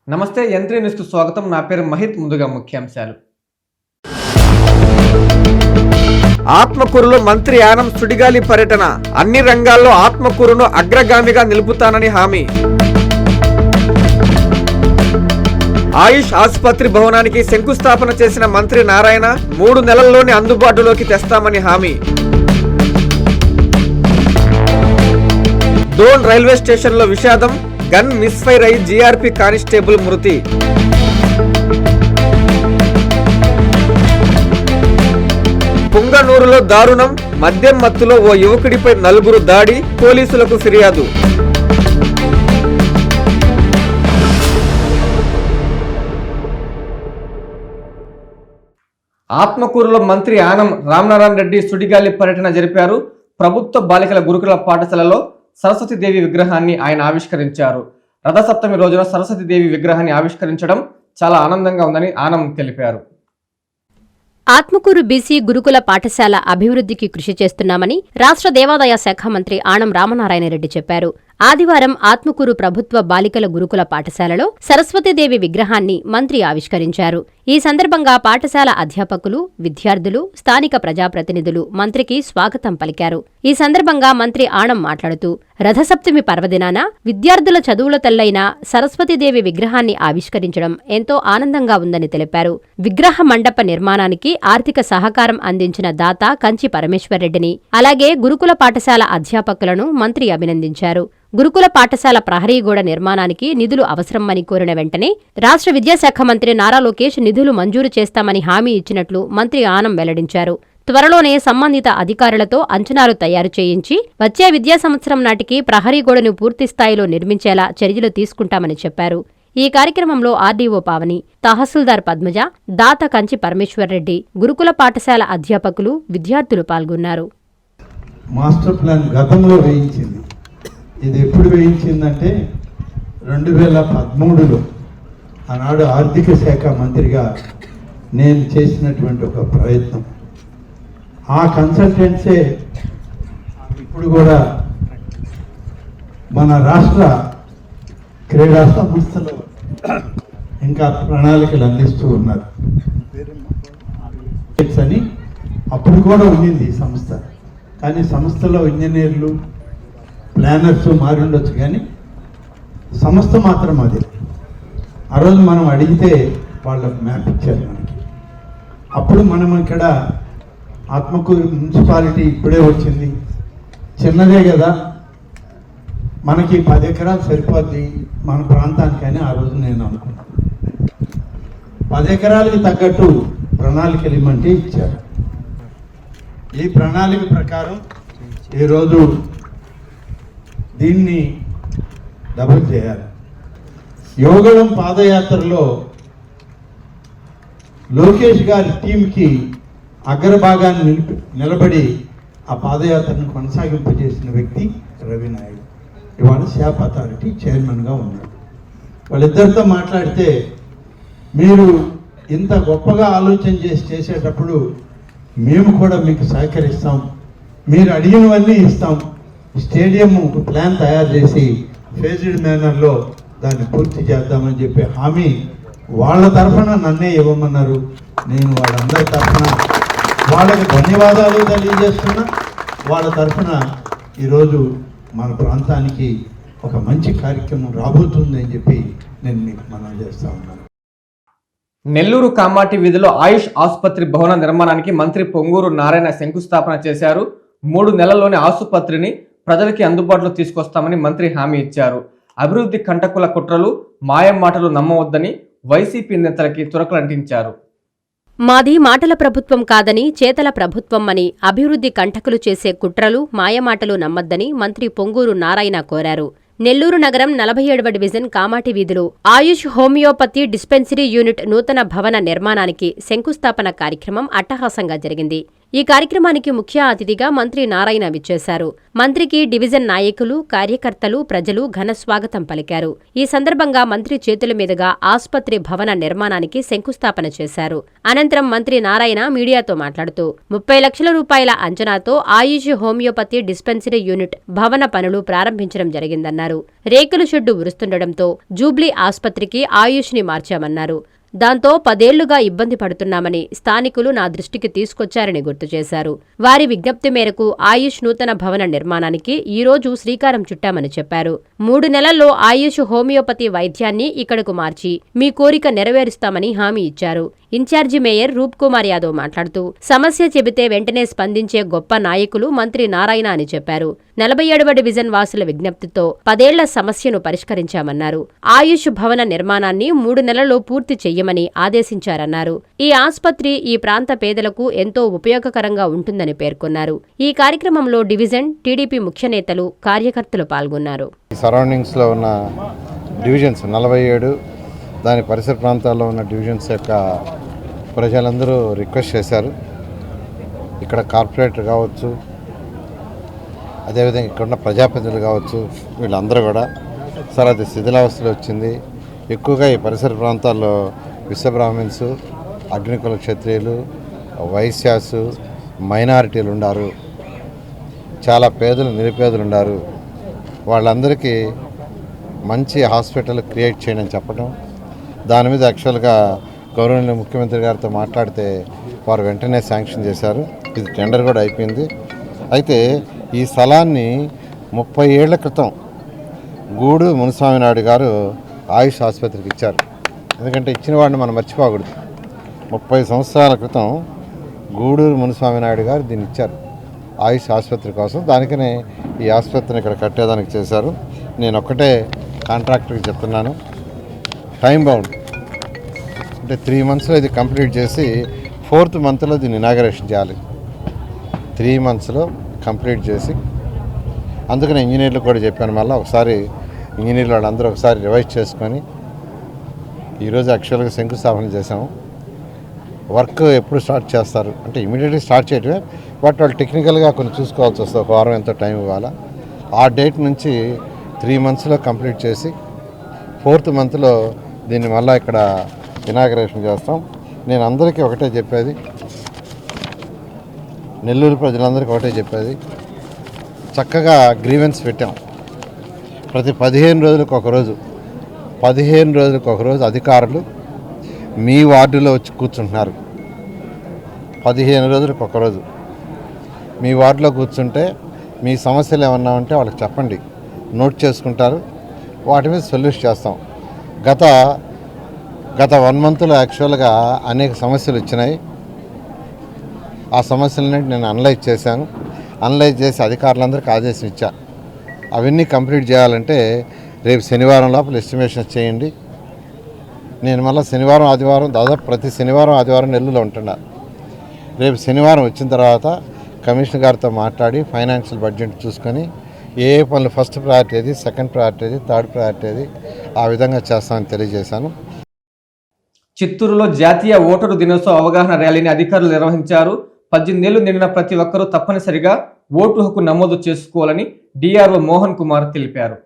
నమస్తే యంత్రి న్యూస్కు స్వాగతం. నా పేరు మహిత్. ముందుగా ముఖ్యాంశాలు. ఆత్మకూరులో మంత్రి యానం సుడిగాలి పర్యటన. అన్ని రంగాల్లో ఆత్మకూరును అగ్రగామిగా నిలుపుతానని హామీ. ఆయుష్ ఆసుపత్రి భవనానికి శంకుస్థాపన చేసిన మంత్రి నారాయణ 3 నెలల్లోనే అందుబాటులోకి తెస్తామని హామీ. డోన్ రైల్వే స్టేషన్లో విషాదం. గన్ మిస్ఫైర్ అయి జీఆర్పీ కానిస్టేబుల్ మృతి. పుంగనూరులో దారుణం. మద్యం మత్తులో ఓ యువకుడిపై 4 దాడి. పోలీసులకు ఫిర్యాదు. ఆత్మకూరులో మంత్రి ఆనం రామనారాయణ రెడ్డి సుడిగాలి పర్యటన జరిపారు. ప్రభుత్వ బాలికల గురుకుల పాఠశాలలో సరస్వతీదేవి విగ్రహాన్ని ఆయన ఆవిష్కరించారు. రథసప్తమి రోజున సరస్వతీదేవి విగ్రహాన్ని ఆవిష్కరించడం చాలా ఆనందంగా ఉందని ఆనం తెలిపారు. ఆత్మకూరు బీసీ గురుకుల పాఠశాల అభివృద్ధికి కృషి చేస్తున్నామని రాష్ట్ర దేవాదాయ శాఖ మంత్రి ఆనం రామనారాయణ రెడ్డి చెప్పారు. ఆదివారం ఆత్మకూరు ప్రభుత్వ బాలికల గురుకుల పాఠశాలలో సరస్వతీదేవి విగ్రహాన్ని మంత్రి ఆవిష్కరించారు. ఈ సందర్భంగా పాఠశాల అధ్యాపకులు, విద్యార్థులు, స్థానిక ప్రజాప్రతినిధులు మంత్రికి స్వాగతం పలికారు. ఈ సందర్భంగా మంత్రి ఆనం మాట్లాడుతూ రథసప్తమి పర్వదినాన విద్యార్థుల చదువుల తల్లైన సరస్వతీదేవి విగ్రహాన్ని ఆవిష్కరించడం ఎంతో ఆనందంగా ఉందని తెలిపారు. విగ్రహ మండప నిర్మాణానికి ఆర్థిక సహకారం అందించిన దాత కంచి పరమేశ్వర్రెడ్డిని, అలాగే గురుకుల పాఠశాల అధ్యాపకులను మంత్రి అభినందించారు. గురుకుల పాఠశాల ప్రహరీగోడ నిర్మాణానికి నిధులు అవసరమని కోరిన వెంటనే రాష్ట్ర విద్యాశాఖ మంత్రి నారా లోకేష్ నిధులు మంజూరు చేస్తామని హామీ ఇచ్చినట్లు మంత్రి ఆనం వెల్లడించారు. త్వరలోనే సంబంధిత అధికారులతో అంచనాలు తయారు చేయించి వచ్చే విద్యా సంవత్సరం నాటికి ప్రహరీగోడను పూర్తిస్థాయిలో నిర్మించేలా చర్యలు తీసుకుంటామని చెప్పారు. ఈ కార్యక్రమంలో ఆర్డీఓ పావని, తహసీల్దార్ పద్మజ, దాత కంచి పరమేశ్వర్రెడ్డి, గురుకుల పాఠశాల అధ్యాపకులు, విద్యార్థులు పాల్గొన్నారు. మాస్టర్ ప్లాన్ గతంలో వేయించింది. ఇది ఎప్పుడు వేయించిందంటే 2013లో ఆనాడు ఆర్థిక శాఖ మంత్రిగా నేను చేసినటువంటి ఒక ప్రయత్నం. ఆ కన్సల్టెన్సే ఇప్పుడు కూడా మన రాష్ట్ర క్రీడా సంస్థలో ఇంకా ప్రణాళికలు అందిస్తూ ఉన్నారు అని. అప్పుడు కూడా ఉండింది ఈ సంస్థ, కానీ సంస్థలో ఇంజనీర్లు, ప్లానర్స్ మారి ఉండొచ్చు, కానీ సంస్థ మాత్రం అదే. ఆ రోజు మనం అడిగితే వాళ్ళ మ్యాప్ ఇచ్చారు మనకి. అప్పుడు మనం ఇక్కడ ఆత్మకూరు మున్సిపాలిటీ ఇప్పుడే వచ్చింది, చిన్నదే కదా, మనకి 10 ఎకరాలు సరిపోద్ది మన ప్రాంతానికని ఆ రోజు నేను అనుకున్నాను. 10 ఎకరాలకి తగ్గట్టు ప్రణాళికలు ఇవ్వమంటే ఇచ్చారు. ఈ ప్రణాళిక ప్రకారం ఈరోజు దీన్ని డబుల్ చేయాలి. యోగడం పాదయాత్రలో లోకేష్ గారి టీంకి అగ్రభాగాన్ని నిలబడి ఆ పాదయాత్రను కొనసాగింపు చేసిన వ్యక్తి రవి నాయుడు. ఇవాళ శాప్ అథారిటీ చైర్మన్గా ఉన్నాడు. వాళ్ళిద్దరితో మాట్లాడితే, మీరు ఇంత గొప్పగా ఆలోచన చేసేటప్పుడు మేము కూడా మీకు సహకరిస్తాం, మీరు అడిగినవన్నీ ఇస్తాం, స్టేడియం ప్లాన్ తయారు చేసి ఫేజ్డ్ మేనర్లో దాన్ని పూర్తి చేద్దామని చెప్పి హామీ వాళ్ళ తరఫున నన్నే ఇవ్వమన్నారు. నేను వాళ్ళందరి తరఫున వాళ్ళకి ధన్యవాదాలు తెలియజేస్తున్నా. వాళ్ళ తరఫున ఈరోజు మన ప్రాంతానికి ఒక మంచి కార్యక్రమం రాబోతుంది అని చెప్పి నేను మీకు మనవి చేస్తా ఉన్నాను. నెల్లూరు కామాటి వీధిలో ఆయుష్ ఆసుపత్రి భవన నిర్మాణానికి మంత్రి పొంగూరు నారాయణ శంకుస్థాపన చేశారు. 3 నెలల్లోనే ఆసుపత్రిని ప్రజలకి అందుబాటులో తీసుకొస్తామని మంత్రి హామీ ఇచ్చారు. అభివృద్ధి కంటకుల కుట్రలు, మాయం మాటలు నమ్మవద్దని వైసీపీ నేతలకి తురకలంటించారు. మాది మాటల ప్రభుత్వం కాదని చేతల ప్రభుత్వం అని, అభివృద్ధి కంటకులు చేసే కుట్రలు, మాయమాటలు నమ్మద్దని మంత్రి పొంగూరు నారాయణ కోరారు. నెల్లూరు నగరం 47వ డివిజన్ కామాటి వీధిలో ఆయుష్ హోమియోపతి డిస్పెన్సరీ యూనిట్ నూతన భవన నిర్మాణానికి శంకుస్థాపన కార్యక్రమం అట్టహాసంగా జరిగింది. ఈ కార్యక్రమానికి ముఖ్య అతిథిగా మంత్రి నారాయణ విచ్చేశారు. మంత్రికి డివిజన్ నాయకులు, కార్యకర్తలు, ప్రజలు ఘన స్వాగతం పలికారు. ఈ సందర్భంగా మంత్రి చేతుల మీదుగా ఆసుపత్రి భవన నిర్మాణానికి శంకుస్థాపన చేశారు. అనంతరం మంత్రి నారాయణ మీడియాతో మాట్లాడుతూ 30 లక్షల రూపాయల అంచనాతో ఆయుష్ హోమియోపతి డిస్పెన్సరీ యూనిట్ భవన పనులు ప్రారంభించడం జరిగిందన్నారు. రేకుల షెడ్డు ఉరుస్తుండటంతో జూబ్లీ ఆసుపత్రికి ఆయుష్ ని మార్చామన్నారు. దాంతో 10 ఏళ్లుగా ఇబ్బంది పడుతున్నామని స్థానికులు నా దృష్టికి తీసుకొచ్చారని గుర్తు చేశారు. వారి విజ్ఞప్తి మేరకు ఆయుష్ నూతన భవన నిర్మాణానికి ఈ రోజు శ్రీకారం చుట్టామని చెప్పారు. 3 నెలల్లో ఆయుష్ హోమియోపతి వైద్యాన్ని ఇక్కడకు మార్చి మీ కోరిక నెరవేరుస్తామని హామీ ఇచ్చారు. ఇన్ఛార్జి మేయర్ రూప్ కుమార్ యాదవ్ మాట్లాడుతూ సమస్య చెబితే వెంటనే స్పందించే గొప్ప నాయకులు మంత్రి నారాయణ అని చెప్పారు. 47వ డివిజన్ వాసుల విజ్ఞప్తితో 10 ఏళ్ల సమస్యను పరిష్కరించామన్నారు. ఆయుష్ భవన నిర్మాణాన్ని 3 నెలల్లో పూర్తి చెయ్యమని ఆదేశించారన్నారు. ఈ ఆసుపత్రి ఈ ప్రాంత పేదలకు ఎంతో ఉపయోగకరంగా ఉంటుందని పేర్కొన్నారు. ఈ కార్యక్రమంలో డివిజన్, టీడీపీ ముఖ్య నేతలు, కార్యకర్తలు పాల్గొన్నారు. సరౌండింగ్స్ లో ఉన్న డివిజన్స్ 47 దాని పరిసర ప్రాంతాల్లో ఉన్న డివిజన్స్ యొక్క ప్రజలందరూ రిక్వెస్ట్ చేశారు. ఇక్కడ కార్పొరేటర్ కావచ్చు, అదేవిధంగా ఇక్కడ ఉన్న ప్రజాప్రతినిధులు కావచ్చు, వీళ్ళందరూ కూడా సార్ అది శిథిలావస్థలో వచ్చింది. ఎక్కువగా ఈ పరిసర ప్రాంతాల్లో విశ్వబ్రాహ్మిన్స్, అగ్నికుల క్షత్రియులు, వైశ్యాసు, మైనారిటీలు ఉన్నారు. చాలా పేదలు, నిరుపేదలు ఉన్నారు. వాళ్ళందరికీ మంచి హాస్పిటల్ క్రియేట్ చేయండి అని చెప్పడం, దాని మీద యాక్చువల్గా గౌరవనీయ ముఖ్యమంత్రి గారితో మాట్లాడితే వారు వెంటనే శాంక్షన్ చేశారు. ఇది టెండర్ కూడా అయిపోయింది. అయితే ఈ స్థలాన్ని 30 ఏళ్ల క్రితం గూడు మునుస్వామి నాయుడు గారు ఆయుష్ ఆసుపత్రికి ఇచ్చారు. ఎందుకంటే ఇచ్చిన వాడిని మనం మర్చిపోకూడదు. 30 సంవత్సరాల క్రితం గూడూరు మునుస్వామి నాయుడు గారు దీన్ని ఇచ్చారు ఆయుష్ ఆసుపత్రి కోసం. దానికనే ఈ ఆసుపత్రిని ఇక్కడ కట్టేదానికి చేశారు. నేను ఒక్కటే కాంట్రాక్టర్కి చెప్తున్నాను, టైం బౌండ్ అంటే 3 మంత్స్లో ఇది కంప్లీట్ చేసి 4th మంత్లో దీన్ని ఇనాగరేషన్ చేయాలి. 3 మంత్స్లో కంప్లీట్ చేసి, అందుకని ఇంజనీర్లు కూడా చెప్పాను. మళ్ళీ ఒకసారి ఇంజనీర్లు వాళ్ళందరూ ఒకసారి రివైజ్ చేసుకొని ఈరోజు యాక్చువల్గా శంకుస్థాపన చేసాము. వర్క్ ఎప్పుడు స్టార్ట్ చేస్తారు అంటే ఇమీడియట్లీ స్టార్ట్ చేయటమే, బట్ వాళ్ళు టెక్నికల్గా కొన్ని చూసుకోవాల్సి వస్తుంది. ఒక వారం ఎంతో టైం ఇవ్వాలా. ఆ డేట్ నుంచి 3 మంత్స్లో కంప్లీట్ చేసి 4th మంత్లో దీన్ని మళ్ళీ ఇక్కడ ఇనాగరేషన్ చేస్తాం. నేను అందరికీ ఒకటే చెప్పేది, నెల్లూరు ప్రజలందరికీ ఒకటే చెప్పేది, చక్కగా గ్రీవెన్స్ పెట్టాం. ప్రతి 15 రోజులకు ఒకరోజు 15 రోజులకు ఒకరోజు అధికారులు మీ వార్డులో వచ్చి కూర్చుంటున్నారు. 15 రోజులకు ఒకరోజు మీ వార్డులో కూర్చుంటే మీ సమస్యలు ఏమన్నా ఉంటే వాళ్ళకి చెప్పండి, నోట్ చేసుకుంటారు. వాటి మీద సొల్యూషన్ చేస్తాం. గత 1 మంత్లో యాక్చువల్గా అనేక సమస్యలు వచ్చినాయి. ఆ సమస్యలన్నీ నేను అనలైజ్ చేశాను. అనలైజ్ చేసి అధికారులందరికీ ఆదేశం ఇచ్చా. అవన్నీ కంప్లీట్ చేయాలంటే రేపు శనివారం లోపల ఎస్టిమేషన్ చేయండి. నేను మళ్ళీ శనివారం, ఆదివారం, దాదాపు ప్రతి శనివారం, ఆదివారం నెల్లూరులో ఉంటున్నా. రేపు శనివారం వచ్చిన తర్వాత కమిషనర్ గారితో మాట్లాడి ఫైనాన్షియల్ బడ్జెట్ చూసుకొని ఏ పనులు ఫస్ట్ ప్రయారిటీ ఏది, సెకండ్ ప్రయారిటీ ఏది, థర్డ్ ప్రయారిటీ ఏది, ఆ విధంగా చేస్తామని తెలియజేశాను. చిత్తూరులో జాతీయ ఓటరు దినోత్సవ అవగాహన ర్యాలీని అధికారులు నిర్వహించారు. 18 ఏళ్లు నిండిన ప్రతి ఒక్కరూ తప్పనిసరిగా ఓటు హక్కు నమోదు చేసుకోవాలని డిఆర్ఓ మోహన్ కుమార్ తెలిపారు.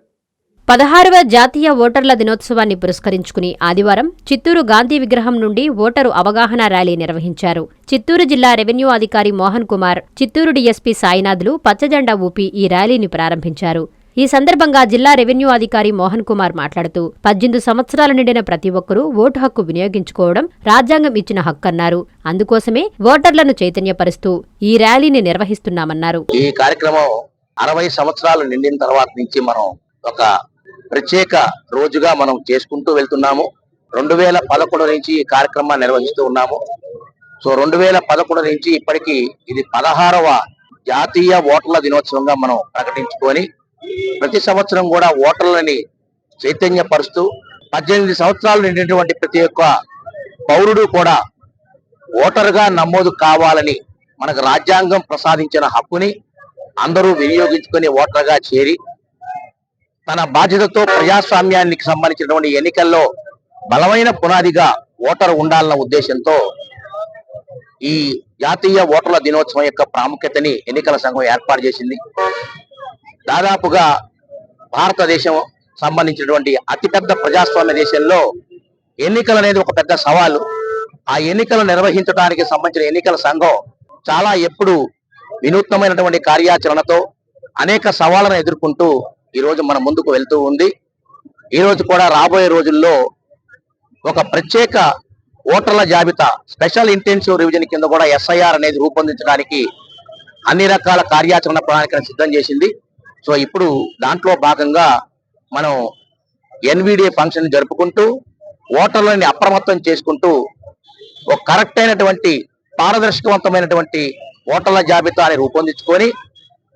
16వ జాతీయ ఓటర్ల దినోత్సవాన్ని పురస్కరించుకుని ఆదివారం చిత్తూరు గాంధీ విగ్రహం నుండి ఓటరు అవగాహన ర్యాలీ నిర్వహించారు. చిత్తూరు జిల్లా రెవెన్యూ అధికారి మోహన్ కుమార్, చిత్తూరు డీఎస్పీ సాయినాథ్లు పచ్చజెండా ఊపి ఈ ర్యాలీని ప్రారంభించారు. ఈ సందర్భంగా జిల్లా రెవెన్యూ అధికారి మోహన్ కుమార్ మాట్లాడుతూ 18 సంవత్సరాలు నిండిన ప్రతి ఒక్కరూ ఓటు హక్కు వినియోగించుకోవడం రాజ్యాంగం ఇచ్చిన హక్కన్నారు. అందుకోసమే ఓటర్లను చైతన్యపరుస్తూ ఈ ర్యాలీని నిర్వహిస్తున్నామన్నారు. ఈ కార్యక్రమం 60 సంవత్సరాలు నిండిన తర్వాత నుంచి మనం ఒక ప్రత్యేక రోజుగా మనం చేసుకుంటూ వెళ్తున్నాము. 2011 నుంచి ఈ కార్యక్రమాన్ని నిర్వహిస్తూ ఉన్నాము. సో 2011 నుంచి ఇప్పటికీ ఇది 16వ జాతీయ ఓటర్ల దినోత్సవంగా మనం ప్రకటించుకొని ప్రతి సంవత్సరం కూడా ఓటర్లని చైతన్యపరుస్తూ 18 సంవత్సరాలు నిండినటువంటి ప్రతి ఒక్క పౌరుడు కూడా ఓటరుగా నమోదు కావాలని మనకు రాజ్యాంగం ప్రసాదించిన హక్కుని అందరూ వినియోగించుకొని ఓటర్గా చేరి తన బాధ్యతతో ప్రజాస్వామ్యానికి సంబంధించినటువంటి ఎన్నికల్లో బలమైన పునాదిగా ఓటరు ఉండాలన్న ఉద్దేశంతో ఈ జాతీయ ఓటర్ల దినోత్సవం యొక్క ప్రాముఖ్యతని ఎన్నికల సంఘం ఏర్పాటు చేసింది. దాదాపుగా భారతదేశం సంబంధించినటువంటి అతిపెద్ద ప్రజాస్వామ్య దేశంలో ఎన్నికలు అనేది ఒక పెద్ద సవాలు. ఆ ఎన్నికలు నిర్వహించడానికి సంబంధించిన ఎన్నికల సంఘం చాలా ఎప్పుడు వినూత్నమైనటువంటి కార్యాచరణతో అనేక సవాళ్లను ఎదుర్కొంటూ ఈ రోజు మన ముందుకు వెళ్తూ ఉంది. ఈ రోజు కూడా రాబోయే రోజుల్లో ఒక ప్రత్యేక ఓటర్ల జాబితా స్పెషల్ ఇంటెన్సివ్ రివిజన్ కింద కూడా SIR అనేది రూపొందించడానికి అన్ని రకాల కార్యాచరణ ప్రణాళికను సిద్ధం చేసింది. సో ఇప్పుడు దాంట్లో భాగంగా మనం NVDA ఫంక్షన్ జరుపుకుంటూ ఓటర్లని అప్రమత్తం చేసుకుంటూ ఒక కరెక్ట్ అయినటువంటి పారదర్శకవంతమైనటువంటి ఓటర్ల జాబితాని రూపొందించుకొని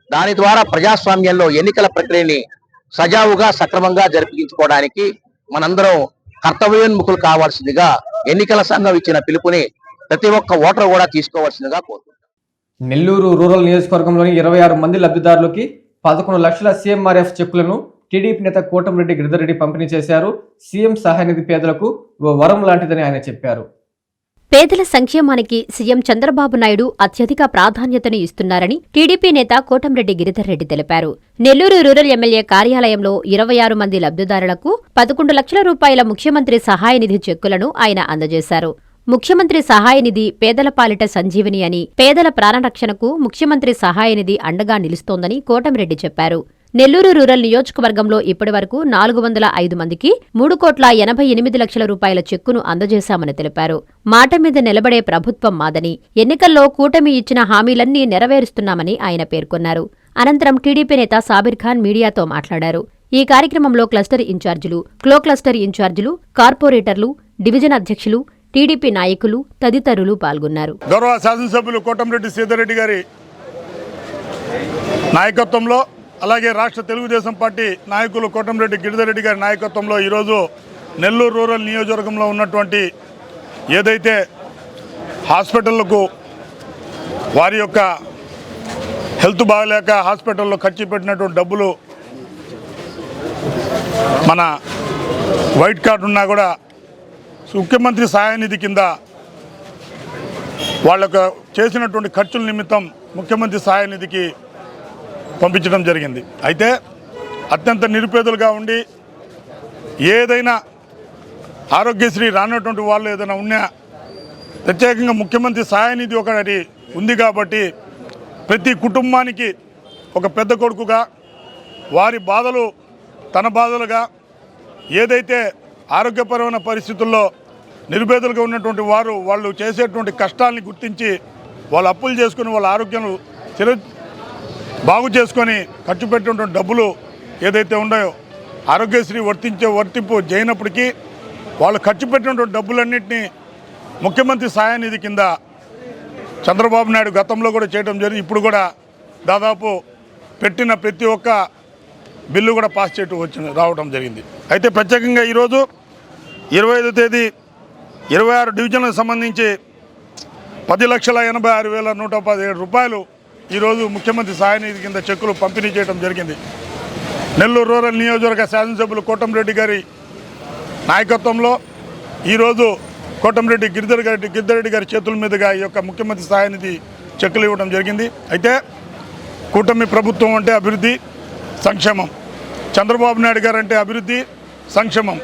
దాని ద్వారా ప్రజాస్వామ్యంలో ఎన్నికల ప్రక్రియని సజావుగా సక్రమంగా జరిపించుకోవడానికి మనందరం కర్తవ్యోన్ముఖులు కావాల్సిందిగా ఎన్నికల సంఘం ఇచ్చిన పిలుపుని ప్రతి ఒక్క ఓటర్ కూడా తీసుకోవాల్సిందిగా కోరుతున్నాం. నెల్లూరు రూరల్ నియోజకవర్గంలోని 26 మంది లబ్ధిదారులకి 11 లక్షల CMRF చెక్కులను టీడీపీ నేత కోటంరెడ్డి గిరిధర్రెడ్డి పంపిణీ చేశారు. సీఎం సహాయ నిధి పేదలకు ఓ వరం లాంటిదని ఆయన చెప్పారు. పేదల సంక్షేమానికి సీఎం చంద్రబాబు నాయుడు అత్యధిక ప్రాధాన్యతను ఇస్తున్నారని టీడీపీ నేత కోటంరెడ్డి గిరిధర్రెడ్డి తెలిపారు. నెల్లూరు రూరల్ ఎమ్మెల్యే కార్యాలయంలో 26 మంది లబ్ధిదారులకు 11 లక్షల రూపాయల ముఖ్యమంత్రి సహాయ నిధి చెక్కులను ఆయన అందజేశారు. ముఖ్యమంత్రి సహాయ నిధి పేదల పాలిట సంజీవిని అని, పేదల ప్రాణరక్షణకు ముఖ్యమంత్రి సహాయ నిధి అండగా నిలుస్తోందని కోటంరెడ్డి చెప్పారు. నెల్లూరు రూరల్ నియోజకవర్గంలో ఇప్పటివరకు 405 మందికి 3,88 లక్షల రూపాయల చెక్కును అందజేశామని తెలిపారు. మాట మీద నిలబడే ప్రభుత్వం మాదని, ఎన్నికల్లో కూటమి ఇచ్చిన హామీలన్నీ నెరవేరుస్తున్నామని ఆయన పేర్కొన్నారు. అనంతరం టీడీపీ నేత సాబిర్ ఖాన్ మీడియాతో మాట్లాడారు. ఈ కార్యక్రమంలో క్లస్టర్ ఇన్ఛార్జీలు, క్లో క్లస్టర్ ఇన్ఛార్జీలు, కార్పొరేటర్లు, డివిజన్ అధ్యక్షులు, టీడీపీ నాయకులు తదితరులు పాల్గొన్నారు. గౌరవ శాసనసభ్యులు కోటంరెడ్డి సీతారెడ్డి గారి నాయకత్వంలో, అలాగే రాష్ట్ర తెలుగుదేశం పార్టీ నాయకులు కోటంరెడ్డి గిరిధర్రెడ్డి గారి నాయకత్వంలో ఈరోజు నెల్లూరు రూరల్ నియోజకవర్గంలో ఉన్నటువంటి ఏదైతే హాస్పిటళ్లకు వారి యొక్క హెల్త్ బాగలేక హాస్పిటల్లో ఖర్చు పెట్టినటువంటి డబ్బులు మన వైట్ కార్డు ఉన్నా కూడా ముఖ్యమంత్రి సహాయ నిధి కింద వాళ్ళకు చేసినటువంటి ఖర్చుల నిమిత్తం ముఖ్యమంత్రి సహాయ నిధికి పంపించడం జరిగింది. అయితే అత్యంత నిరుపేదలుగా ఉండి ఏదైనా ఆరోగ్యశ్రీ రానటువంటి వాళ్ళు ఏదైనా ఉన్నా ప్రత్యేకంగా ముఖ్యమంత్రి సహాయ నిధి ఒకటి ఉంది కాబట్టి ప్రతి కుటుంబానికి ఒక పెద్ద కొడుకుగా వారి బాధలు తన బాధలుగా, ఏదైతే ఆరోగ్యపరమైన పరిస్థితుల్లో నిరుపేదలుగా ఉన్నటువంటి వాళ్ళు చేసేటువంటి కష్టాలని గుర్తించి వాళ్ళు అప్పులు చేసుకుని వాళ్ళ ఆరోగ్యం బాగు చేసుకొని ఖర్చు పెట్టినటువంటి డబ్బులు ఏదైతే ఉన్నాయో ఆరోగ్యశ్రీ వర్తింపు చేయనప్పటికీ వాళ్ళు ఖర్చు పెట్టినటువంటి డబ్బులన్నింటినీ ముఖ్యమంత్రి సహాయ నిధి కింద చంద్రబాబు నాయుడు గతంలో కూడా చేయడం జరిగింది. ఇప్పుడు కూడా దాదాపు పెట్టిన ప్రతి ఒక్క బిల్లు కూడా పాస్ చేయటం రావడం జరిగింది. అయితే ప్రత్యేకంగా ఈరోజు 25వ తేదీ 26 డివిజన్లకు సంబంధించి 10,86,117 రూపాయలు ఈరోజు ముఖ్యమంత్రి సహాయ నిధి కింద చెక్కులు పంపిణీ చేయడం జరిగింది. నెల్లూరు రూరల్ నియోజకవర్గ శాసనసభ్యులు కోటంరెడ్డి గారి నాయకత్వంలో ఈరోజు కోటంరెడ్డి గిరిధర్రెడ్డి గారి చేతుల మీదుగా ఈ యొక్క ముఖ్యమంత్రి సహాయ నిధి చెక్కులు ఇవ్వడం జరిగింది. అయితే కూటమి ప్రభుత్వం అంటే అభివృద్ధి, సంక్షేమం. చంద్రబాబు నాయుడు గారు అంటే అభివృద్ధి, సంక్షేమం.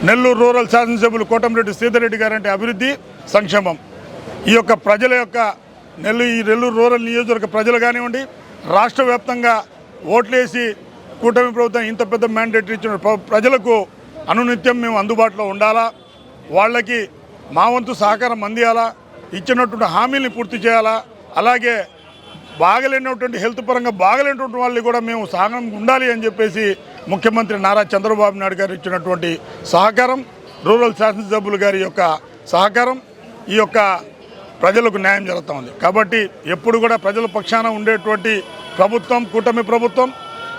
నెల్లూరు రూరల్ శాసనసభ్యులు కోటంరెడ్డి సీతారెడ్డి గారు అంటే అభివృద్ధి, సంక్షేమం. ఈ యొక్క ప్రజల యొక్క నెల్లూరు రూరల్ నియోజకవర్గ ప్రజలు కానివ్వండి, రాష్ట్ర వ్యాప్తంగా ఓట్లేసి కూటమి ప్రభుత్వం ఇంత పెద్ద మ్యాండేట్ ఇచ్చిన ప్రజలకు అనునిత్యం మేము అందుబాటులో ఉండాలా, వాళ్ళకి మా వంతు సహకారం అందియాలా, ఇచ్చినటువంటి హామీల్ని పూర్తి చేయాలా, అలాగే బాగలేనటువంటి హెల్త్ పరంగా బాగలేనటువంటి వాళ్ళని కూడా మేము సహకారం ఉండాలి అని చెప్పేసి ముఖ్యమంత్రి నారా చంద్రబాబు నాయుడు గారు ఇచ్చినటువంటి సహకారం, రూరల్ శాసనసభ్యులు గారి యొక్క సహకారం ఈ యొక్క ప్రజలకు న్యాయం జరుగుతూ ఉంది. కాబట్టి ఎప్పుడు కూడా ప్రజల పక్షాన ఉండేటువంటి ప్రభుత్వం కూటమి ప్రభుత్వం,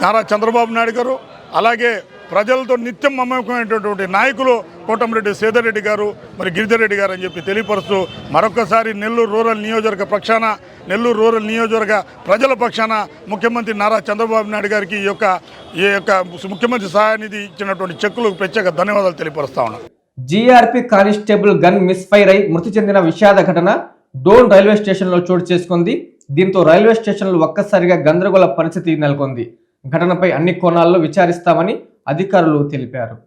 నారా చంద్రబాబు నాయుడు గారు, అలాగే ప్రజలతో నిత్యం మమేకమైనటువంటి నాయకులు కోటంరెడ్డి సీతారెడ్డి గారు, మరి గిరిధర్రెడ్డి గారు అని చెప్పి తెలియపరుస్తూ మరొకసారి నెల్లూరు రూరల్ నియోజకవర్గ పక్షాన, నెల్లూరు రూరల్ నియోజకవర్గ ప్రజల పక్షాన ముఖ్యమంత్రి నారా చంద్రబాబు నాయుడు గారికి ఈ యొక్క ముఖ్యమంత్రి సహాయ నిధి ఇచ్చినటువంటి చెక్కులకు ప్రత్యేక ధన్యవాదాలు తెలియపరుస్తా ఉన్నాను. జీఆర్పీ కానిస్టేబుల్ గన్ మిస్ఫైర్ అయి మృతి చెందిన విషాద ఘటన డోన్ రైల్వే స్టేషన్లో చోటు చేసుకుంది. దీంతో రైల్వే స్టేషన్లో ఒక్కసారిగా గందరగోళ పరిస్థితి నెలకొంది. ఘటనపై అన్ని కోణాల్లో విచారిస్తామని అధికారులు తెలిపారు.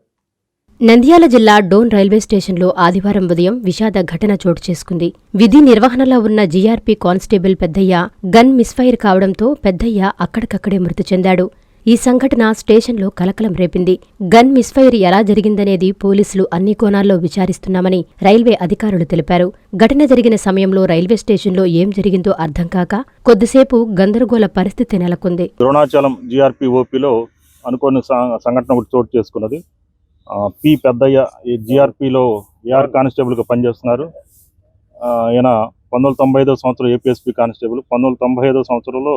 నంద్యాల జిల్లా డోన్ రైల్వే స్టేషన్లో ఆదివారం ఉదయం విషాద ఘటన చోటు చేసుకుంది. విధి నిర్వహణలో ఉన్న జీఆర్పీ కానిస్టేబుల్ పెద్దయ్య గన్ మిస్ఫైర్ కావడంతో పెద్దయ్య అక్కడికక్కడే మృతి చెందాడు. ఈ సంఘటన స్టేషన్లో కలకలం రేపింది. గన్ మిస్ఫైర్ ఎలా జరిగిందనేది పోలీసులు అన్ని కోణాల్లో విచారిస్తున్నామని రైల్వే అధికారులు తెలిపారు. ఘటన జరిగిన సమయంలో రైల్వే స్టేషన్లో ఏం జరిగిందో అర్థం కాక కొద్దిసేపు గందరగోళ పరిస్థితి నెలకొంది. ద్రోణాచలం జీఆర్పీ ఓపీలో అనుకోని సంఘటన ఒకటి చోటు చేసుకున్నది. పి పెద్దయ్య ఈ జీఆర్పీలో ఏఆర్ కానిస్టేబుల్గా పనిచేస్తున్నారు. ఈయన 1995 సంవత్సరం ఏపీఎస్పీ కానిస్టేబుల్. 1995 సంవత్సరంలో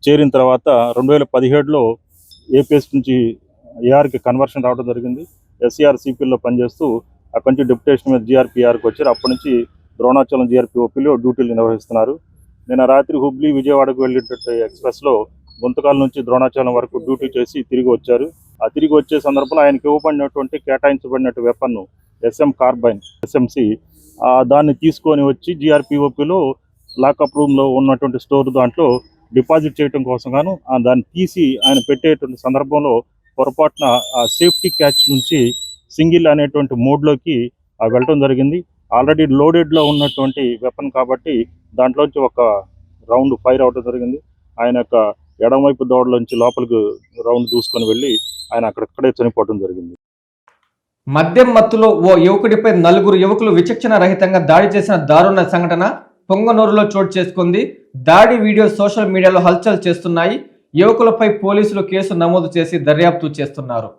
చేరిన తర్వాత 2017లో ఏపీఎస్ నుంచి ఏఆర్కి కన్వర్షన్ రావడం జరిగింది. ఎస్సీఆర్ సిపిల్లో పనిచేస్తూ అక్కడి నుంచి డిప్యుటేషన్ మీద జీఆర్పీఆర్కి వచ్చారు. అప్పటి నుంచి ద్రోణాచలం జీఆర్పీ ఓపీలో డ్యూటీలు నిర్వహిస్తున్నారు. నిన్న రాత్రి హుబ్లీ విజయవాడకు వెళ్ళేటట్టు ఎక్స్ప్రెస్లో గుంతకాల నుంచి ద్రోణాచలం వరకు డ్యూటీ చేసి తిరిగి వచ్చారు. ఆ తిరిగి వచ్చే సందర్భంలో ఆయనకి ఇవ్వబడినటువంటి కేటాయించబడినట్టు వెపన్ SM కార్బైన్ SMC దాన్ని తీసుకొని వచ్చి జీఆర్పీఓపీలో లాకప్ రూమ్లో ఉన్నటువంటి స్టోర్ దాంట్లో డిపాజిట్ చేయడం కోసం గాను దాన్ని తీసి ఆయన పెట్టేటువంటి సందర్భంలో పొరపాటున ఆ సేఫ్టీ క్యాచ్ నుంచి సింగిల్ అనేటువంటి మోడ్లోకి వెళ్ళటం జరిగింది. ఆల్రెడీ లోడెడ్లో ఉన్నటువంటి వెపన్ కాబట్టి దాంట్లోంచి ఒక రౌండ్ ఫైర్ అవడం జరిగింది. ఆయన యొక్క ఎడమవైపు దవడలోంచి లోపలికి రౌండ్ దూసుకొని వెళ్ళి ఆయన అక్కడక్కడే చనిపోవడం జరిగింది. మద్యం మత్తులో ఓ యువకుడిపై 4 యువకులు విచక్షణ రహితంగా దాడి చేసిన దారుణ సంఘటన పొంగనూరులో చోటు చేసుకుంది. దాడి వీడియో సోషల్ మీడియాలో హల్చల్ చేస్తున్నాయి. యువకులపై పోలీసులు కేసు నమోదు చేసి దర్యాప్తు చేస్తున్నారు.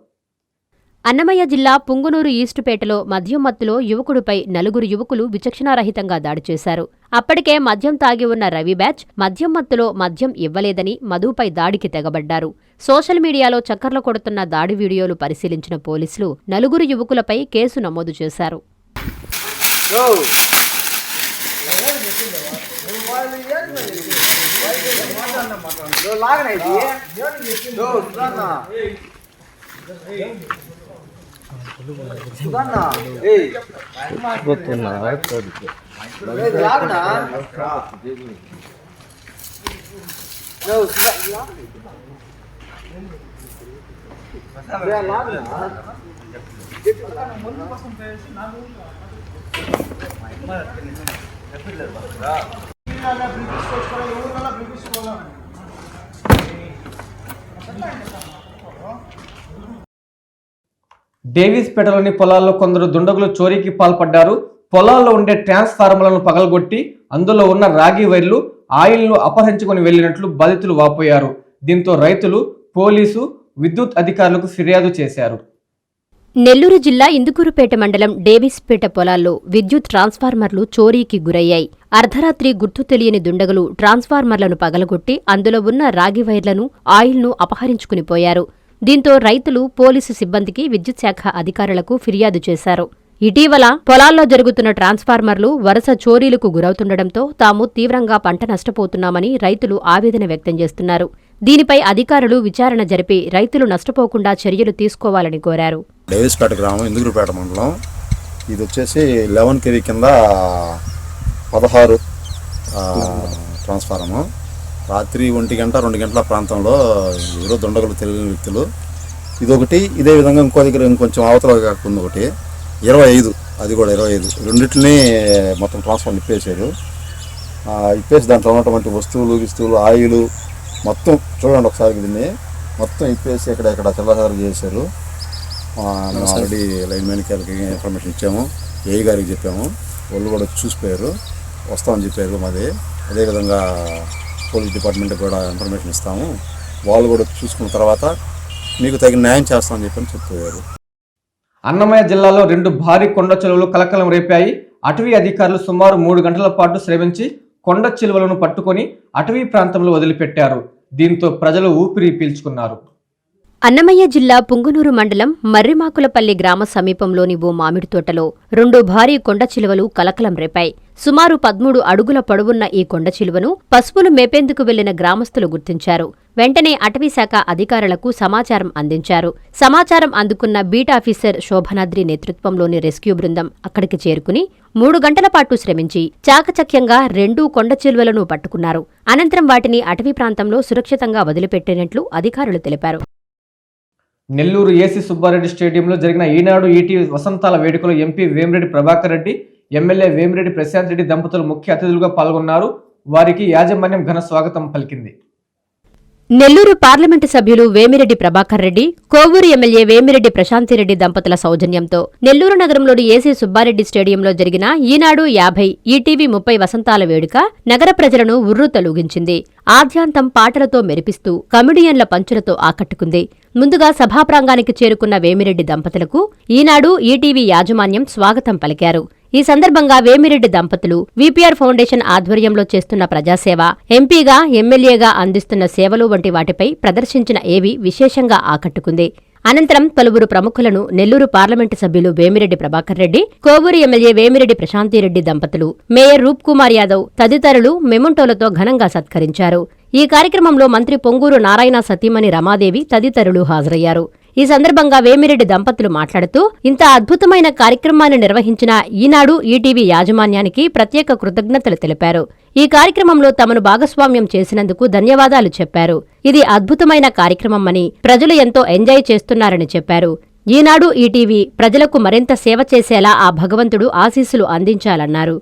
అన్నమయ్య జిల్లా పుంగునూరు ఈస్టుపేటలో మద్యం మత్తులో యువకుడిపై 4 యువకులు విచక్షణారహితంగా దాడి చేశారు. అప్పటికే మద్యం తాగి ఉన్న రవి బ్యాచ్ మద్యం మత్తులో మద్యం ఇవ్వలేదని మధుపై దాడికి తెగబడ్డారు. సోషల్ మీడియాలో చక్కర్లు కొడుతున్న దాడి వీడియోలు పరిశీలించిన పోలీసులు 4 యువకులపై కేసు నమోదు చేశారు. డేవిస్పేటలోని పొలాల్లో కొందరు దుండగులు చోరీకి పాల్పడ్డారు. పొలాల్లో ఉండే ట్రాన్స్ఫార్మర్లను పగలగొట్టి అందులో ఉన్న రాగి వైర్లు ఆయిల్ను అపహరించుకొని వెళ్లినట్లు బాధితులు వాపోయారు. దీంతో రైతులు పోలీసు విద్యుత్ అధికారులకు ఫిర్యాదు చేశారు. నెల్లూరు జిల్లా ఇందుకూరుపేట మండలం డేవిస్పేట పొలాల్లో విద్యుత్ ట్రాన్స్ఫార్మర్లు చోరీకి గురయ్యాయి. అర్ధరాత్రి గుర్తు తెలియని దుండగులు ట్రాన్స్ఫార్మర్లను పగలగొట్టి అందులో ఉన్న రాగి వైర్లను ఆయిల్ను అపహరించుకుని పోయారు. దీంతో రైతులు పోలీసు సిబ్బందికి విద్యుత్ శాఖ అధికారులకు ఫిర్యాదు చేశారు. ఇటీవల పొలాల్లో జరుగుతున్న ట్రాన్స్ఫార్మర్లు వరుస చోరీలకు గురవుతుండటంతో తాము తీవ్రంగా పంట నష్టపోతున్నామని రైతులు ఆవేదన వ్యక్తం చేస్తున్నారు. దీనిపై అధికారులు విచారణ జరిపి రైతులు నష్టపోకుండా చర్యలు తీసుకోవాలని కోరారు. డేవిస్పేట గ్రామం ఇందుకూరుపేట మండలం. ఇది వచ్చేసి 11 kV కింద 16 ట్రాన్స్ఫార్మరు. రాత్రి 1 గంట 2 గంటల ప్రాంతంలో ఎవరో దుండగులు తెలియని వ్యక్తులు ఇదొకటి, ఇదే విధంగా ఇంకో దగ్గర ఇంకొంచెం అవతల కాకుండా ఒకటి 25, అది కూడా 25 రెండింటిని మొత్తం ట్రాన్స్ఫార్మర్ ఇప్పేసారు. ఇప్పేసి దాంట్లో ఉన్నటువంటి వస్తువులు ఆయిల్ మొత్తం చూడండి ఒకసారి దీన్ని మొత్తం ఇప్పేసి ఎక్కడెక్కడ చల్లసారి చేశారు. మేము ఆల్రెడీ లైన్ మ్యాన్కి ఇన్ఫర్మేషన్ ఇచ్చాము, ఏఈ గారికి చెప్పాము, వాళ్ళు కూడా చూసిపోయారు, వస్తామని చెప్పారు. మాది అదేవిధంగా పోలీస్ డిపార్ట్మెంట్కి కూడా ఇన్ఫర్మేషన్ ఇస్తాము, వాళ్ళు కూడా చూసుకున్న తర్వాత మీకు తగిన న్యాయం చేస్తామని చెప్పారు. అన్నమయ్య జిల్లాలో 2 భారీ కొండ చిలువలు కలకలం రేపాయి. అటవీ అధికారులు సుమారు 3 గంటల పాటు శ్రమించి కొండ చిలువలను పట్టుకొని అటవీ ప్రాంతంలో వదిలిపెట్టారు. దీంతో ప్రజలు ఊపిరి పీల్చుకున్నారు. అన్నమయ్య జిల్లా పుంగునూరు మండలం మర్రిమాకులపల్లి గ్రామ సమీపంలోని ఓ మామిడి తోటలో 2 భారీ కొండ చిలువలు కలకలం రేపాయి. సుమారు 13 అడుగుల పొడవున్న ఈ కొండ చిలువను పశువులు మేపేందుకు వెళ్లిన గ్రామస్తులు గుర్తించారు. వెంటనే అటవీశాఖ అధికారులకు సమాచారం అందించారు. సమాచారం అందుకున్న బీట్ ఆఫీసర్ శోభనాద్రి నేతృత్వంలోని రెస్క్యూ బృందం అక్కడికి చేరుకుని 3 గంటల పాటు శ్రమించి చాకచక్యంగా 2 కొండ చిలువలను పట్టుకున్నారు. అనంతరం వాటిని అటవీ ప్రాంతంలో సురక్షితంగా వదిలిపెట్టినట్లు అధికారులు తెలిపారు. నెల్లూరు ఏసీ సుబ్బారెడ్డి స్టేడియంలో జరిగిన ఈనాడు ఈటీవీ వసంతాల వేడుకలో ఎంపీ వేమిరెడ్డి ప్రభాకర్ రెడ్డి, ఎమ్మెల్యే వేమిరెడ్డి ప్రశాంత్ రెడ్డి దంపతులు ముఖ్య అతిథులుగా పాల్గొన్నారు. వారికి యాజమాన్యం ఘన స్వాగతం పలికింది. నెల్లూరు పార్లమెంటు సభ్యులు వేమిరెడ్డి ప్రభాకర్ రెడ్డి, కోవూరు ఎమ్మెల్యే వేమిరెడ్డి ప్రశాంతిరెడ్డి దంపతుల సౌజన్యంతో నెల్లూరు నగరంలోని ఏసీ సుబ్బారెడ్డి స్టేడియంలో జరిగిన ఈనాడు 50 ఈటీవీ 30 వసంతాల వేడుక నగర ప్రజలను ఉర్రూతలూగించింది. ఆద్యాంతం పాటలతో మెరిపిస్తూ కమెడియన్ల పంచులతో ఆకట్టుకుంది. ముందుగా సభాప్రాంగానికి చేరుకున్న వేమిరెడ్డి దంపతులకు ఈనాడు ఈటీవీ యాజమాన్యం స్వాగతం పలికారు. ఈ సందర్భంగా వేమిరెడ్డి దంపతులు వీపీఆర్ ఫౌండేషన్ ఆధ్వర్యంలో చేస్తున్న ప్రజాసేవ, ఎంపీగా, ఎమ్మెల్యేగా అందిస్తున్న సేవలు వంటి వాటిపై ప్రదర్శించిన ఏవి విశేషంగా ఆకట్టుకుంది. అనంతరం పలువురు ప్రముఖులను నెల్లూరు పార్లమెంటు సభ్యులు వేమిరెడ్డి ప్రభాకర్ రెడ్డి, కోవూరు ఎమ్మెల్యే వేమిరెడ్డి ప్రశాంతిరెడ్డి దంపతులు, మేయర్ రూప్ కుమార్ యాదవ్ తదితరులు మెమంటోలతో ఘనంగా సత్కరించారు. ఈ కార్యక్రమంలో మంత్రి పొంగూరు నారాయణ సతీమణి రమాదేవి తదితరులు హాజరయ్యారు. ఈ సందర్భంగా వేమిరెడ్డి దంపతులు మాట్లాడుతూ ఇంత అద్భుతమైన కార్యక్రమాన్ని నిర్వహించిన ఈనాడు ఈటీవీ యాజమాన్యానికి ప్రత్యేక కృతజ్ఞతలు తెలిపారు. ఈ కార్యక్రమంలో తమను భాగస్వామ్యం చేసినందుకు ధన్యవాదాలు చెప్పారు. ఇది అద్భుతమైన కార్యక్రమమని, ప్రజలు ఎంతో ఎంజాయ్ చేస్తున్నారని చెప్పారు. ఈనాడు ఈటీవీ ప్రజలకు మరింత సేవ చేసేలా ఆ భగవంతుడు ఆశీస్సులు అందించాలన్నారు.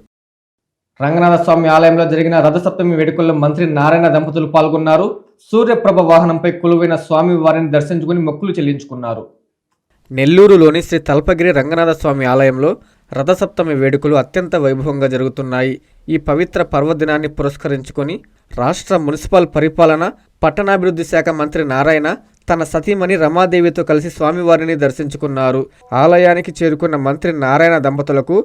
రంగనాథస్వామి ఆలయంలో జరిగిన రథసప్తమి వేడుకల్లో మంత్రి నారాయణ దంపతులు పాల్గొన్నారు. సూర్యప్రభ వాహనంపై కొలువైన స్వామి వారిని దర్శించుకుని మొక్కులు చెల్లించుకున్నారు. నెల్లూరులోని శ్రీ తల్పగిరి రంగనాథస్వామి ఆలయంలో రథసప్తమి వేడుకలు అత్యంత వైభవంగా జరుగుతున్నాయి. ఈ పవిత్ర పర్వదినాన్ని పురస్కరించుకొని రాష్ట్ర మున్సిపల్ పరిపాలన, పట్టణాభివృద్ధి శాఖ మంత్రి నారాయణ తన సతీమణి రమాదేవితో కలిసి స్వామివారిని దర్శించుకున్నారు. ఆలయానికి చేరుకున్న మంత్రి నారాయణ దంపతులకు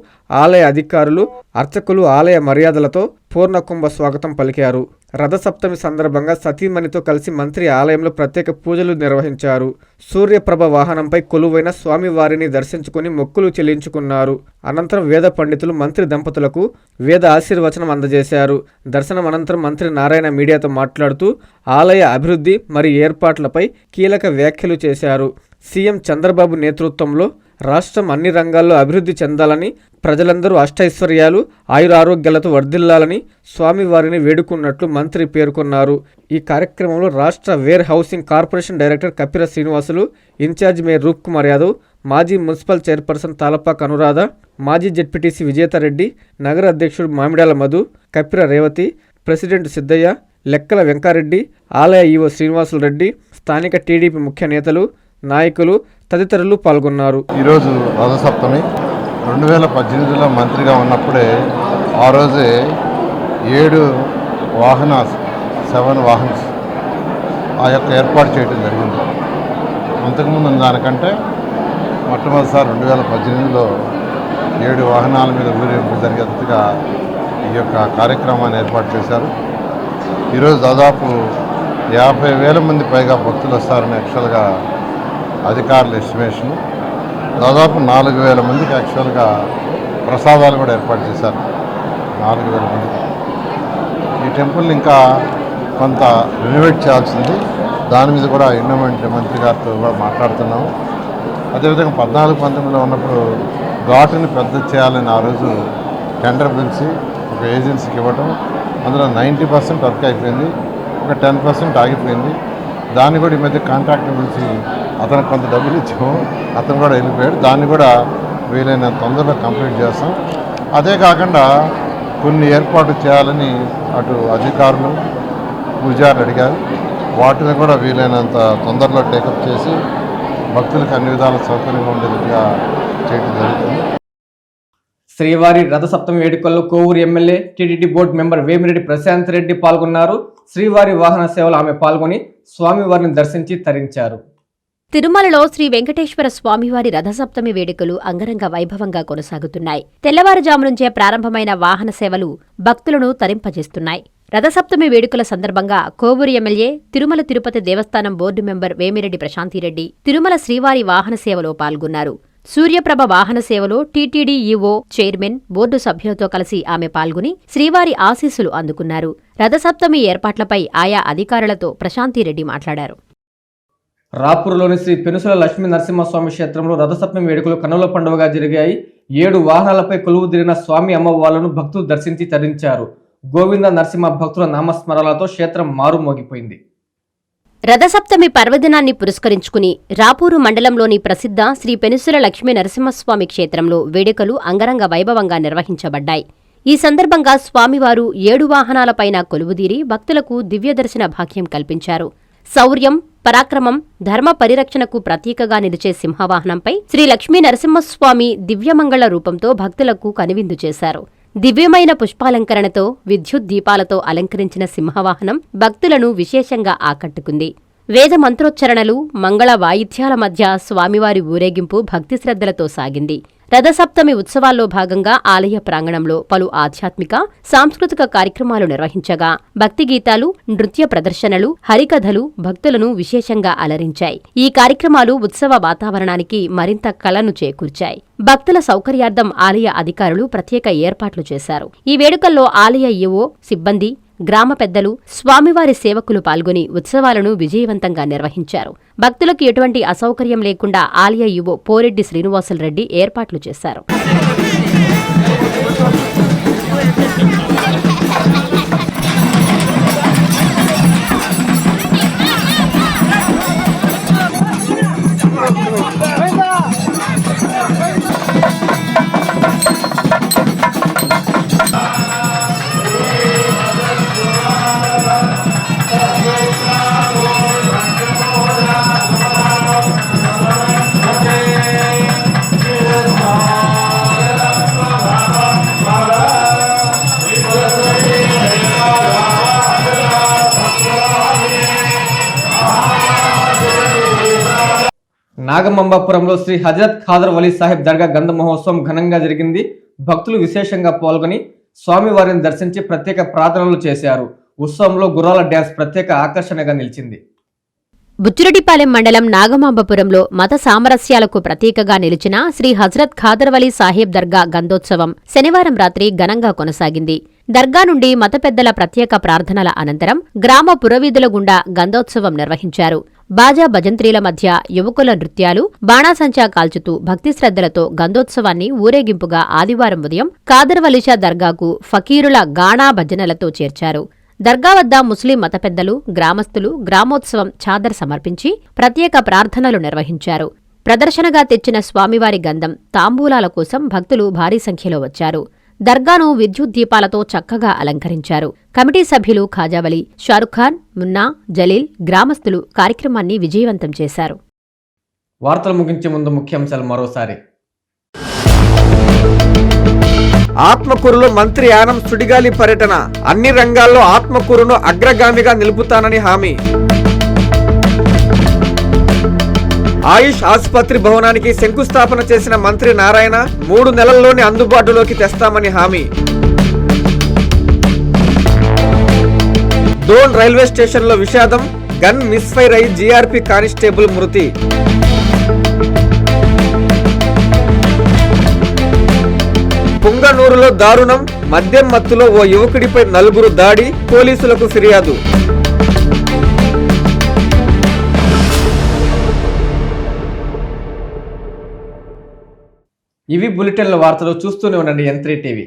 ఆలయ అధికారులు, అర్చకులు ఆలయ మర్యాదలతో పూర్ణకుంభ స్వాగతం పలికారు. రథసప్తమి సందర్భంగా సతీమణితో కలిసి మంత్రి ఆలయంలో ప్రత్యేక పూజలు నిర్వహించారు. సూర్యప్రభ వాహనంపై కొలువైన స్వామివారిని దర్శించుకుని మొక్కులు చెల్లించుకున్నారు. అనంతరం వేద పండితులు మంత్రి దంపతులకు వేద ఆశీర్వచనం అందజేశారు. దర్శనం అనంతరం మంత్రి నారాయణ మీడియాతో మాట్లాడుతూ ఆలయ అభివృద్ధి మరియు ఏర్పాట్లపై కీలక వ్యాఖ్యలు చేశారు. సీఎం చంద్రబాబు నేతృత్వంలో రాష్ట్రం అన్ని రంగాల్లో అభివృద్ధి చెందాలని, ప్రజలందరూ అష్టైశ్వర్యాలు, ఆయురారోగ్యాలతో వర్ధిల్లాలని స్వామివారిని వేడుకున్నట్లు మంత్రి పేర్కొన్నారు. ఈ కార్యక్రమంలో రాష్ట్ర warehousing corporation director Kapira Srinivasulu, incharge mayor Roop Kumar Yadav, మాజీ మున్సిపల్ చైర్పర్సన్ తాలపాక అనురాధ, మాజీ జెడ్పీటీసీ విజేతారెడ్డి, నగర అధ్యక్షుడు మామిడాల మధు, కపిర రేవతి, ప్రెసిడెంట్ సిద్ధయ్య, లెక్కల వెంకారెడ్డి, ఆలయ ఈవో శ్రీనివాసులు రెడ్డి, స్థానిక టీడీపీ ముఖ్య నేతలు, నాయకులు తదితరులు పాల్గొన్నారు. ఈరోజు రథసప్తమి 2018లో మంత్రిగా ఉన్నప్పుడే ఆ రోజే 7 వాహనాస్ ఆ యొక్క ఏర్పాటు చేయడం జరిగింది. అంతకుముందు దానికంటే మొట్టమొదటిసారి 2018లో 7 వాహనాల మీద ఊరేగింపు జరిగేట్టుగా ఈ యొక్క కార్యక్రమాన్ని ఏర్పాటు చేశారు. ఈరోజు దాదాపు 50,000 మంది పైగా భక్తులు వస్తారని యాక్చువల్గా అధికారుల ఎస్టిమేషను. దాదాపు 4,000 మందికి యాక్చువల్గా ప్రసాదాలు కూడా ఏర్పాటు చేశారు. 4,000 మందికి. ఈ టెంపుల్ని ఇంకా కొంత రెనోవేట్ చేయాల్సింది. దాని మీద కూడా ఎండోమెంట్ మంత్రి గారితో కూడా మాట్లాడుతున్నాము. అదేవిధంగా 14-19లో ఉన్నప్పుడు ఘాటుని పెద్ద చేయాలని ఆ రోజు టెండర్ పిలిచి ఒక ఏజెన్సీకి ఇవ్వటం, అందులో 90% వర్క్ అయిపోయింది, ఒక 10% ఆగిపోయింది. దాన్ని కూడా ఈ మధ్య కాంట్రాక్టర్ పిలిచి అతనికి కొంత డబ్బులు ఇచ్చాము, అతను కూడా వెళ్ళిపోయాడు. దాన్ని కూడా వీలైన తొందరగా కంప్లీట్ చేస్తాం. అదే కాకుండా కొన్ని ఏర్పాటు చేయాలని అటు అధికారులు, పూజారులు అడిగారు. వాటిని కూడా వీలైనంత తొందరలో టేకప్ చేసి భక్తులకు అన్ని విధాల సౌకర్యంగా ఉండేట్టుగా చేయడం జరుగుతుంది. శ్రీవారి రథసప్తమి వేడుకల్లో Kovur MLA, TTD board member Vemireddy Prashant Reddy పాల్గొన్నారు. శ్రీవారి వాహన సేవలు ఆమె పాల్గొని స్వామివారిని దర్శించి తరించారు. తిరుమలలో శ్రీ వెంకటేశ్వర స్వామివారి రథసప్తమి వేడుకలు అంగరంగ వైభవంగా కొనసాగుతున్నాయి. తెల్లవారుజాము నుంచే ప్రారంభమైన వాహన సేవలు భక్తులను తరింపజేస్తున్నాయి. రథసప్తమి వేడుకల సందర్భంగా కోవూరు ఎమ్మెల్యే తిరుమల తిరుపతి దేవస్థానం బోర్డు మెంబర్ వేమిరెడ్డి ప్రశాంతిరెడ్డి తిరుమల శ్రీవారి వాహన సేవలో పాల్గొన్నారు. సూర్యప్రభ వాహన సేవలో టీటీడీ ఈవో, చైర్మన్, బోర్డు సభ్యులతో కలిసి ఆమె పాల్గొని శ్రీవారి ఆశీస్సులు అందుకున్నారు. రథసప్తమి ఏర్పాట్లపై ఆయా అధికారులతో ప్రశాంతిరెడ్డి మాట్లాడారు. రాపూర్లోని శ్రీ పెనుసుల లక్ష్మీ నరసింహస్వామి క్షేత్రంలో రథసప్తమి వేడుకలు కన్నుల పండుగగా జరిగాయి. 7 వాహనాలపై కొలువుదీరిన స్వామి అమ్మవార్లను భక్తులు దర్శించి తరించారు. గోవింద నరసింహ భక్తుల నామస్మరణలతో క్షేత్రం మారుమోగిపోయింది. రథసప్తమి పర్వదినాన్ని పురస్కరించుకుని రాపూరు మండలంలోని ప్రసిద్ధ శ్రీ పెనుసుల లక్ష్మీ నరసింహస్వామి క్షేత్రంలో వేడుకలు అంగరంగ వైభవంగా నిర్వహించబడ్డాయి. ఈ సందర్భంగా స్వామివారు 7 వాహనాలపైన కొలువుదీరి భక్తులకు దివ్యదర్శన భాగ్యం కల్పించారు. శౌర్యం, పరాక్రమం, ధర్మ పరిరక్షణకు ప్రతీకగా నిలిచే సింహవాహనంపై శ్రీ లక్ష్మీ నరసింహస్వామి దివ్యమంగళ రూపంతో భక్తులకు కనువిందు చేశారు. దివ్యమైన పుష్పాలంకరణతో, విద్యుత్ దీపాలతో అలంకరించిన సింహవాహనం భక్తులను విశేషంగా ఆకట్టుకుంది. వేద మంత్రోచ్చరణలు, మంగళ వాయిద్యాల మధ్య స్వామివారి ఊరేగింపు భక్తి శ్రద్ధలతో సాగింది. రథసప్తమి ఉత్సవాల్లో భాగంగా ఆలయ ప్రాంగణంలో పలు ఆధ్యాత్మిక, సాంస్కృతిక కార్యక్రమాలు నిర్వహించగా భక్తి గీతాలు, నృత్య ప్రదర్శనలు, హరికథలు భక్తులను విశేషంగా అలరించాయి. ఈ కార్యక్రమాలు ఉత్సవ వాతావరణానికి మరింత కళను చేకూర్చాయి. భక్తుల సౌకర్యార్థం ఆలయ అధికారులు ప్రత్యేక ఏర్పాట్లు చేశారు. ఈ వేడుకల్లో ఆలయ ఈవో, సిబ్బంది, గ్రామ పెద్దలు, స్వామివారి సేవకులు పాల్గొని ఉత్సవాలను విజయవంతంగా నిర్వహించారు. భక్తులకు ఎటువంటి అసౌకర్యం లేకుండా ఆలయ ఈవో పోరెడ్డి శ్రీనివాసులరెడ్డి ఏర్పాట్లు చేశారు. నాగమంబాపురంలో శ్రీ హజరత్ ఖాదర్ వలీ సాహెబ్ దర్గా గంధ మహోత్సవం ఘనంగా జరిగింది. భక్తులు విశేషంగా పాల్గొని స్వామివారిని దర్శించి ప్రత్యేక ప్రార్థనలు చేశారు. ఉత్సవంలో గుర్రాల డ్యాన్స్ ప్రత్యేక ఆకర్షణగా నిలిచింది. బుచ్చిరెడ్డిపాలెం మండలం నాగమాంబపురంలో మత సామరస్యాలకు ప్రతీకగా నిలిచిన శ్రీ హజరత్ ఖాదర్ వలీ సాహెబ్ దర్గా గంధోత్సవం శనివారం రాత్రి ఘనంగా కొనసాగింది. దర్గా నుండి మత పెద్దల ప్రత్యేక ప్రార్థనల అనంతరం గ్రామ పురవీధుల గుండా గంధోత్సవం నిర్వహించారు. బాజా భజంత్రీల మధ్య యువకుల నృత్యాలు, బాణాసంచా కాల్చుతూ భక్తి శ్రద్ధలతో గంధోత్సవాన్ని ఊరేగింపుగా ఆదివారం ఉదయం ఖాదర్ వలీషా దర్గాకు ఫకీరుల గాణా భజనలతో చేర్చారు. దర్గా వద్ద ముస్లిం మత పెద్దలు, గ్రామస్తులు గ్రామోత్సవం చాదర్ సమర్పించి ప్రత్యేక ప్రార్థనలు నిర్వహించారు. ప్రదర్శనగా తెచ్చిన స్వామివారి గంధం, తాంబూలాల కోసం భక్తులు భారీ సంఖ్యలో వచ్చారు. దర్గాను విద్యుత్ దీపాలతో చక్కగా అలంకరించారు. కమిటీ సభ్యులు ఖాజావలి, షారుఖ్ ఖాన్, మున్నా, జలీల్, గ్రామస్తులు కార్యక్రమాన్ని విజయవంతం చేశారు. వార్తలు ముగించే ముందు ముఖ్యాంశాలు మరోసారి. ఆత్మకూరులో మంత్రి యానం సుడిగాలి పర్యటన, అన్ని రంగాల్లో ఆత్మకూరును అగ్రగామిగా నిలుపుతానని హామీ. ఆయుష్ ఆసుపత్రి భవనానికి శంకుస్థాపన చేసిన మంత్రి నారాయణ 3 నెలల్లోనే అందుబాటులోకి తెస్తామని హామీ. డోన్ రైల్వే స్టేషన్లో విషాదం, గన్ మిస్ఫైర్ అయి జీఆర్పీ కానిస్టేబుల్ మృతి. పుంగనూరులో దారుణం, మద్యం మత్తులో ఓ యువకుడిపై 4 దాడి, పోలీసులకు ఫిర్యాదు. ఇవి బులెటిన్ల వార్తలు. చూస్తూనే ఉండండి N3 టీవీ.